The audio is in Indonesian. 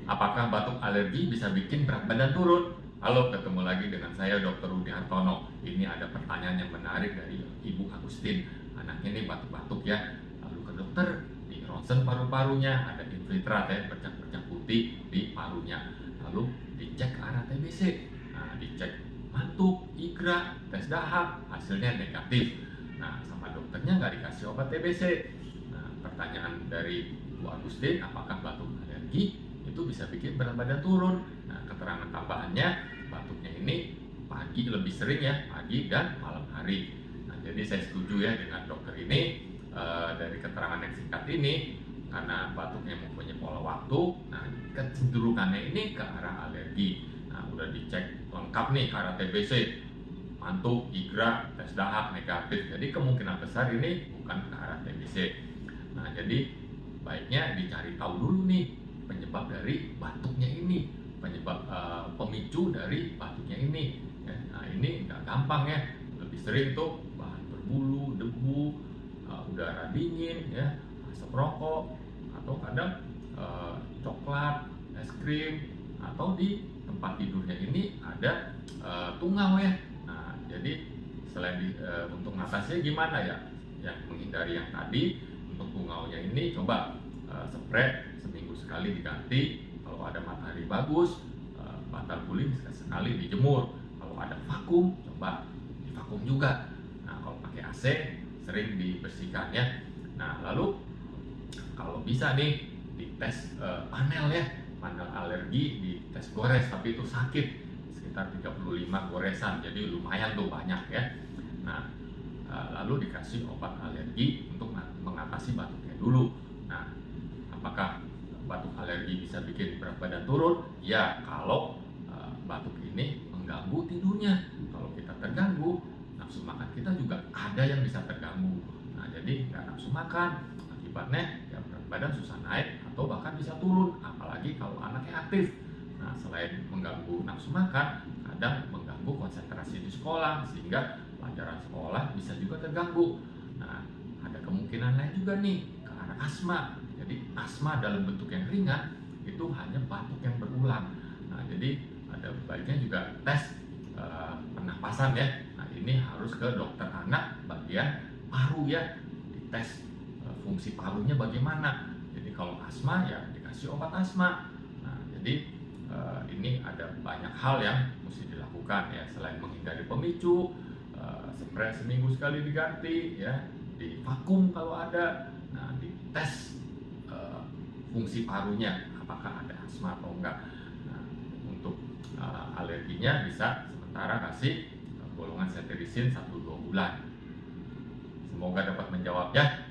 Apakah batuk alergi bisa bikin berat badan turun? Halo, ketemu lagi dengan saya Dr. Rudi Hartono. Ini ada pertanyaan yang menarik dari Ibu Agustin. Anaknya ini batuk-batuk ya. Lalu ke dokter, di ronsen paru-parunya, ada infiltrat ya, bercak-bercak putih di parunya. Lalu dicek ke arah TBC. Nah, dicek batuk, igra, tes dahak, hasilnya negatif. Nah, sama dokternya nggak dikasih obat TBC. Nah, pertanyaan dari Ibu Agustin, apakah batuk alergi itu bisa bikin berat badan turun? Nah, keterangan tambahannya, batuknya ini pagi lebih sering ya, pagi dan malam hari. Nah, jadi saya setuju ya dengan dokter ini. Dari keterangan yang singkat ini, karena batuknya mempunyai pola waktu, nah kecenderungannya ini ke arah alergi. Nah, udah dicek lengkap nih ke arah TBC, mantuk, igra, tes dahak negatif. Jadi kemungkinan besar ini bukan ke arah TBC. Nah, jadi baiknya dicari tahu dulu nih penyebab dari batuknya ini, penyebab pemicu dari batuknya ini. Ya, nah, ini nggak gampang ya. Lebih sering tuh bahan berbulu, debu, udara dingin, ya, asap rokok, atau kadang coklat, es krim, atau di tempat tidurnya ini ada tungau ya. Nah, jadi selain untuk ngatasinya gimana ya? Yang menghindari yang tadi, untuk tungaunya ini coba spray seminggu sekali diganti. Kalau ada matahari bagus, bantal guling sekali dijemur. Kalau ada vakum, coba divakum juga. Nah, kalau pakai AC sering dibersihkan ya. Nah, lalu kalau bisa nih dites panel ya, panel alergi, dites gores, tapi itu sakit sekitar 35 goresan, jadi lumayan tuh banyak ya. Nah, lalu dikasih obat alergi untuk mengatasi batuknya dulu. Nah, apakah batuk alergi bisa bikin berat badan turun? Ya, kalau batuk ini mengganggu tidurnya. Kalau kita terganggu, nafsu makan kita juga ada yang bisa terganggu. Nah, jadi nggak nafsu makan, akibatnya ya berat badan susah naik atau bahkan bisa turun, apalagi kalau anaknya aktif. Nah, selain mengganggu nafsu makan, kadang mengganggu konsentrasi di sekolah, sehingga pelajaran sekolah bisa juga terganggu. Nah, ada kemungkinan lain juga nih ke arah asma. Jadi asma dalam bentuk yang ringan itu hanya batuk yang berulang. Nah, jadi ada baiknya juga tes pernapasan ya. Nah, ini harus ke dokter anak bagian paru ya, dites fungsi parunya bagaimana. Jadi kalau asma ya dikasih obat asma. Nah, jadi ini ada banyak hal yang mesti dilakukan ya, selain menghindari pemicu, spray seminggu sekali diganti ya, divakum kalau ada. Nah, dites fungsi parunya apakah ada asma atau enggak. Nah, untuk alerginya bisa sementara kasih golongan cetirizine 1-2 bulan. Semoga dapat menjawab ya.